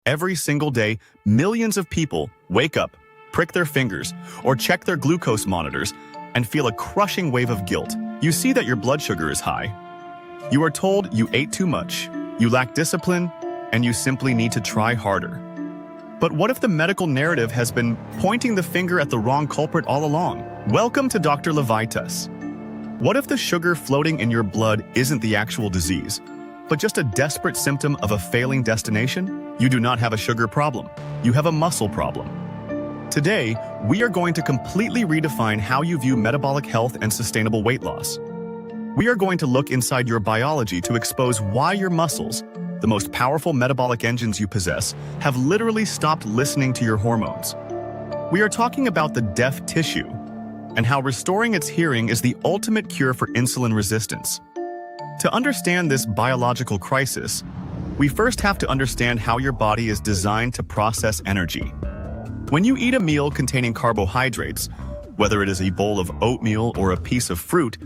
Every single day, millions of people wake up, prick their fingers, or check their glucose monitors and feel a crushing wave of guilt. You see that your blood sugar is high. You are told you ate too much, you lack discipline, and you simply need to try harder. But what if the medical narrative has been pointing the finger at the wrong culprit all along? Welcome to Dr. Levitas. What if the sugar floating in your blood isn't the actual disease, but just a desperate symptom of a failing destination? You do not have a sugar problem. You have a muscle problem. Today, we are going to completely redefine how you view metabolic health and sustainable weight loss. We are going to look inside your biology to expose why your muscles, the most powerful metabolic engines you possess, have literally stopped listening to your hormones. We are talking about the deaf tissue and how restoring its hearing is the ultimate cure for insulin resistance. To understand this biological crisis, we first have to understand how your body is designed to process energy. When you eat a meal containing carbohydrates, whether it is a bowl of oatmeal or a piece of fruit,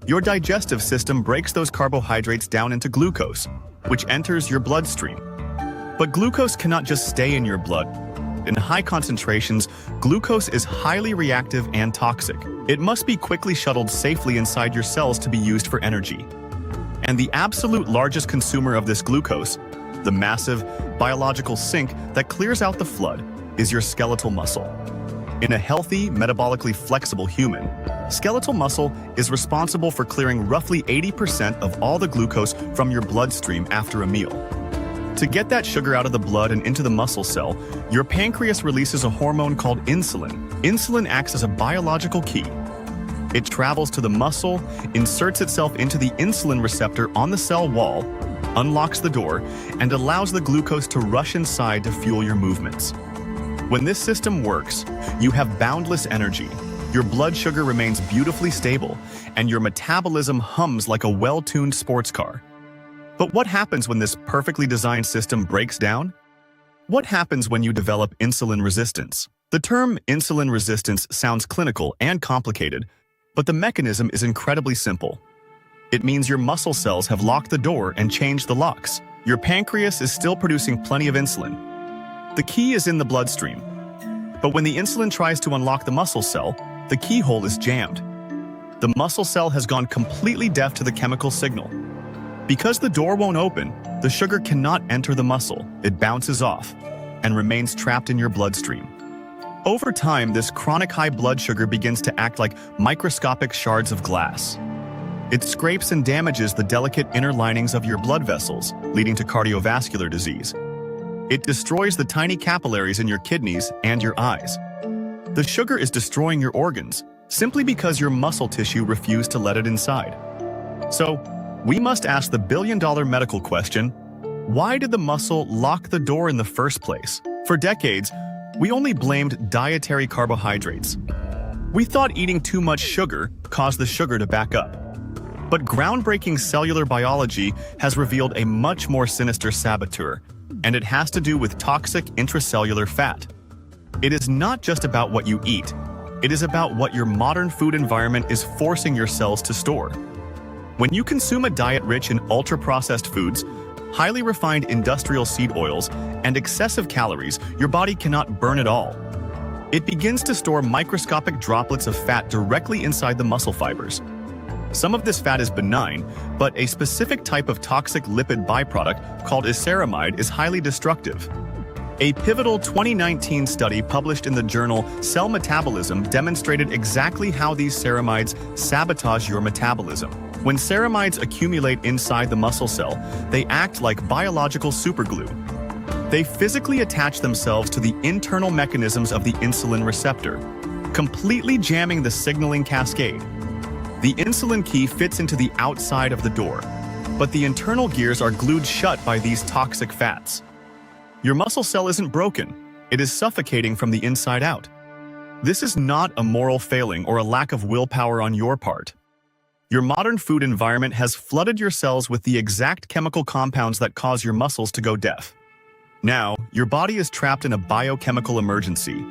your digestive system breaks those carbohydrates down into glucose, which enters your bloodstream. But glucose cannot just stay in your blood. In high concentrations, glucose is highly reactive and toxic. It must be quickly shuttled safely inside your cells to be used for energy. And the absolute largest consumer of this glucose, the massive biological sink that clears out the flood, is your skeletal muscle. In a healthy, metabolically flexible human, skeletal muscle is responsible for clearing roughly 80% of all the glucose from your bloodstream after a meal. To get that sugar out of the blood and into the muscle cell, your pancreas releases a hormone called insulin. Insulin acts as a biological key. It travels to the muscle, inserts itself into the insulin receptor on the cell wall, unlocks the door, and allows the glucose to rush inside to fuel your movements. When this system works, you have boundless energy, your blood sugar remains beautifully stable, and your metabolism hums like a well-tuned sports car. But what happens when this perfectly designed system breaks down? What happens when you develop insulin resistance? The term insulin resistance sounds clinical and complicated, but the mechanism is incredibly simple. It means your muscle cells have locked the door and changed the locks. Your pancreas is still producing plenty of insulin. The key is in the bloodstream. But when the insulin tries to unlock the muscle cell, the keyhole is jammed. The muscle cell has gone completely deaf to the chemical signal. Because the door won't open, the sugar cannot enter the muscle. It bounces off and remains trapped in your bloodstream. Over time, this chronic high blood sugar begins to act like microscopic shards of glass. It scrapes and damages the delicate inner linings of your blood vessels, leading to cardiovascular disease. It destroys the tiny capillaries in your kidneys and your eyes. The sugar is destroying your organs simply because your muscle tissue refused to let it inside. So, we must ask the billion-dollar medical question, why did the muscle lock the door in the first place? For decades, we only blamed dietary carbohydrates. We thought eating too much sugar caused the sugar to back up. But groundbreaking cellular biology has revealed a much more sinister saboteur, and it has to do with toxic intracellular fat. It is not just about what you eat. It is about what your modern food environment is forcing your cells to store. When you consume a diet rich in ultra-processed foods, highly refined industrial seed oils, and excessive calories, your body cannot burn it all. It begins to store microscopic droplets of fat directly inside the muscle fibers. Some of this fat is benign, but a specific type of toxic lipid byproduct called ceramide is highly destructive. A pivotal 2019 study published in the journal Cell Metabolism demonstrated exactly how these ceramides sabotage your metabolism. When ceramides accumulate inside the muscle cell, they act like biological superglue. They physically attach themselves to the internal mechanisms of the insulin receptor, completely jamming the signaling cascade. The insulin key fits into the outside of the door, but the internal gears are glued shut by these toxic fats. Your muscle cell isn't broken, it is suffocating from the inside out. This is not a moral failing or a lack of willpower on your part. Your modern food environment has flooded your cells with the exact chemical compounds that cause your muscles to go deaf. Now, your body is trapped in a biochemical emergency.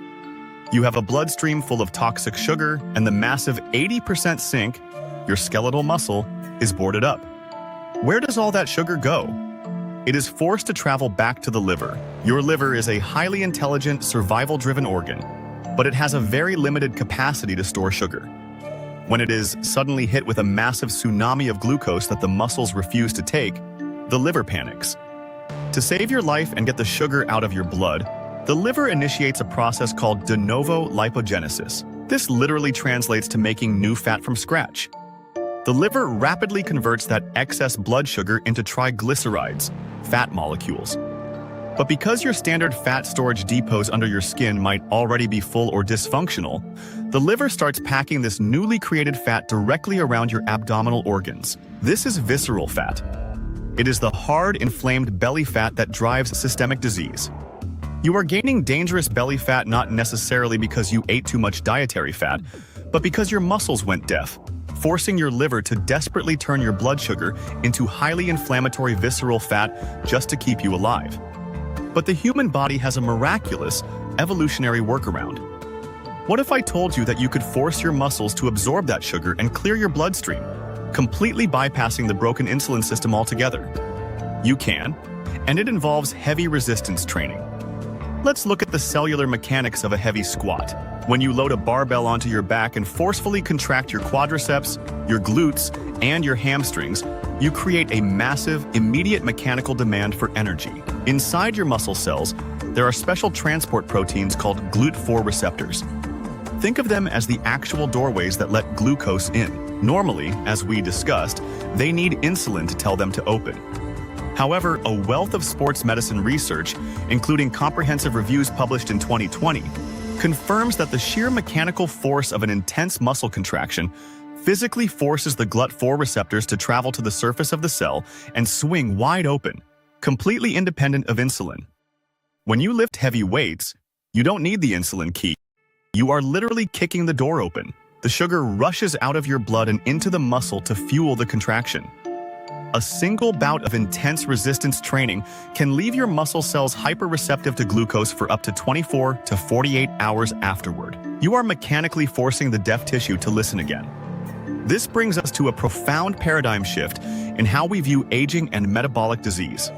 You have a bloodstream full of toxic sugar, and the massive 80% sink, your skeletal muscle, is boarded up. Where does all that sugar go? it is forced to travel back to the liver. Your liver is a highly intelligent, survival-driven organ, but it has a very limited capacity to store sugar. When it is suddenly hit with a massive tsunami of glucose that the muscles refuse to take, the liver panics. To save your life and get the sugar out of your blood, the liver initiates a process called de novo lipogenesis. This literally translates to making new fat from scratch. The liver rapidly converts that excess blood sugar into triglycerides, fat molecules. But because your standard fat storage depots under your skin might already be full or dysfunctional, the liver starts packing this newly created fat directly around your abdominal organs. This is visceral fat. It is the hard, inflamed belly fat that drives systemic disease. You are gaining dangerous belly fat not necessarily because you ate too much dietary fat, but because your muscles went deaf, forcing your liver to desperately turn your blood sugar into highly inflammatory visceral fat just to keep you alive. But the human body has a miraculous, evolutionary workaround. What if I told you that you could force your muscles to absorb that sugar and clear your bloodstream, completely bypassing the broken insulin system altogether? You can, and it involves heavy resistance training. Let's look at the cellular mechanics of a heavy squat. When you load a barbell onto your back and forcefully contract your quadriceps, your glutes, and your hamstrings, you create a massive, immediate mechanical demand for energy. Inside your muscle cells, there are special transport proteins called GLUT4 receptors. Think of them as the actual doorways that let glucose in. Normally, as we discussed, they need insulin to tell them to open. However, a wealth of sports medicine research, including comprehensive reviews published in 2020, confirms that the sheer mechanical force of an intense muscle contraction physically forces the GLUT4 receptors to travel to the surface of the cell and swing wide open, completely independent of insulin. When you lift heavy weights, you don't need the insulin key. You are literally kicking the door open. The sugar rushes out of your blood and into the muscle to fuel the contraction. A single bout of intense resistance training can leave your muscle cells hyperreceptive to glucose for up to 24 to 48 hours afterward. You are mechanically forcing the deaf tissue to listen again. This brings us to a profound paradigm shift in how we view aging and metabolic disease.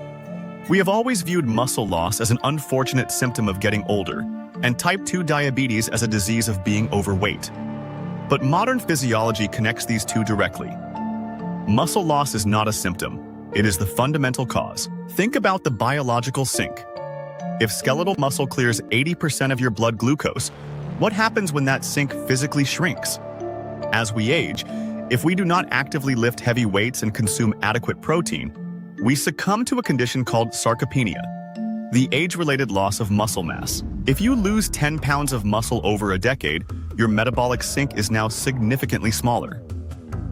We have always viewed muscle loss as an unfortunate symptom of getting older, and type 2 diabetes as a disease of being overweight. But modern physiology connects these two directly. Muscle loss is not a symptom, it is the fundamental cause. Think about the biological sink. If skeletal muscle clears 80% of your blood glucose, what happens when that sink physically shrinks? As we age, if we do not actively lift heavy weights and consume adequate protein, we succumb to a condition called sarcopenia, the age-related loss of muscle mass. If you lose 10 pounds of muscle over a decade, your metabolic sink is now significantly smaller.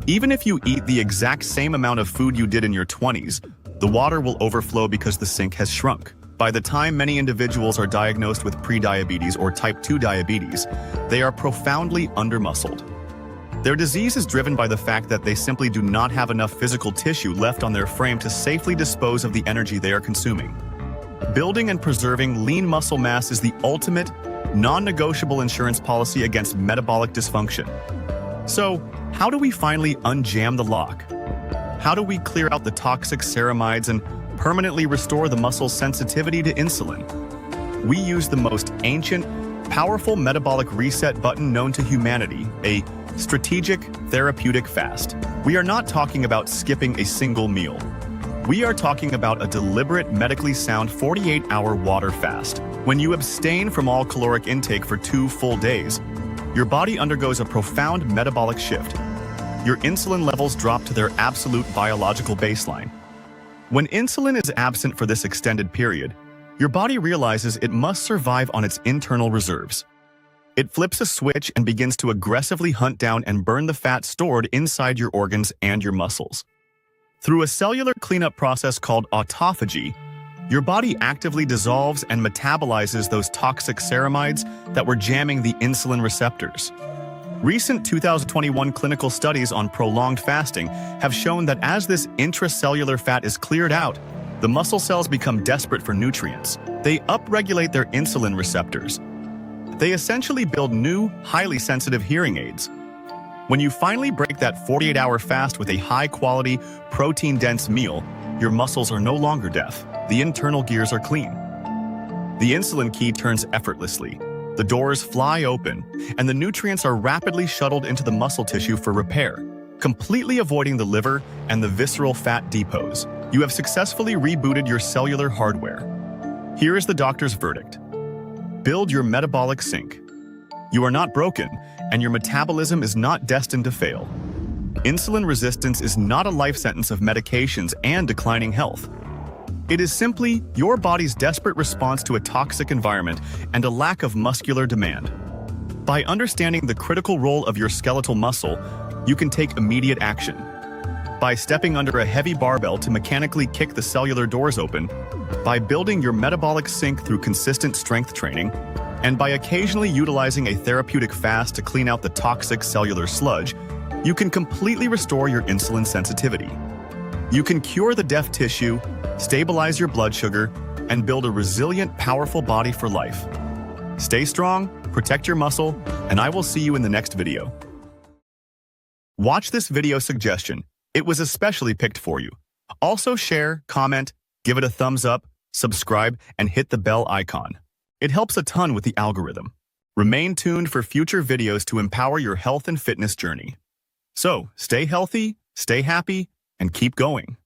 Even if you eat the exact same amount of food you did in your 20s, the water will overflow because the sink has shrunk. By the time many individuals are diagnosed with prediabetes or type 2 diabetes, they are profoundly undermuscled. Their disease is driven by the fact that they simply do not have enough physical tissue left on their frame to safely dispose of the energy they are consuming. Building and preserving lean muscle mass is the ultimate, non-negotiable insurance policy against metabolic dysfunction. So, how do we finally unjam the lock? How do we clear out the toxic ceramides and permanently restore the muscle's sensitivity to insulin? We use the most ancient, powerful metabolic reset button known to humanity, a strategic, therapeutic fast. We are not talking about skipping a single meal. We are talking about a deliberate, medically sound 48-hour water fast. When you abstain from all caloric intake for 2 full days, your body undergoes a profound metabolic shift. Your insulin levels drop to their absolute biological baseline. When insulin is absent for this extended period, your body realizes it must survive on its internal reserves. It flips a switch and begins to aggressively hunt down and burn the fat stored inside your organs and your muscles. Through a cellular cleanup process called autophagy, your body actively dissolves and metabolizes those toxic ceramides that were jamming the insulin receptors. Recent 2021 clinical studies on prolonged fasting have shown that as this intracellular fat is cleared out, the muscle cells become desperate for nutrients. They upregulate their insulin receptors. They essentially build new, highly sensitive hearing aids. When you finally break that 48-hour fast with a high-quality, protein-dense meal, your muscles are no longer deaf. The internal gears are clean. The insulin key turns effortlessly. The doors fly open, and the nutrients are rapidly shuttled into the muscle tissue for repair, completely avoiding the liver and the visceral fat depots. You have successfully rebooted your cellular hardware. Here is the doctor's verdict. Build your metabolic sink. You are not broken, and your metabolism is not destined to fail. Insulin resistance is not a life sentence of medications and declining health. It is simply your body's desperate response to a toxic environment and a lack of muscular demand. By understanding the critical role of your skeletal muscle, you can take immediate action. By stepping under a heavy barbell to mechanically kick the cellular doors open, by building your metabolic sink through consistent strength training, and by occasionally utilizing a therapeutic fast to clean out the toxic cellular sludge, you can completely restore your insulin sensitivity. You can cure the deaf tissue, stabilize your blood sugar, and build a resilient, powerful body for life. Stay strong, protect your muscle, and I will see you in the next video. Watch this video suggestion. It was especially picked for you. Also share, comment, give it a thumbs up, subscribe, and hit the bell icon. It helps a ton with the algorithm. Remain tuned for future videos to empower your health and fitness journey. So, stay healthy, stay happy, and keep going.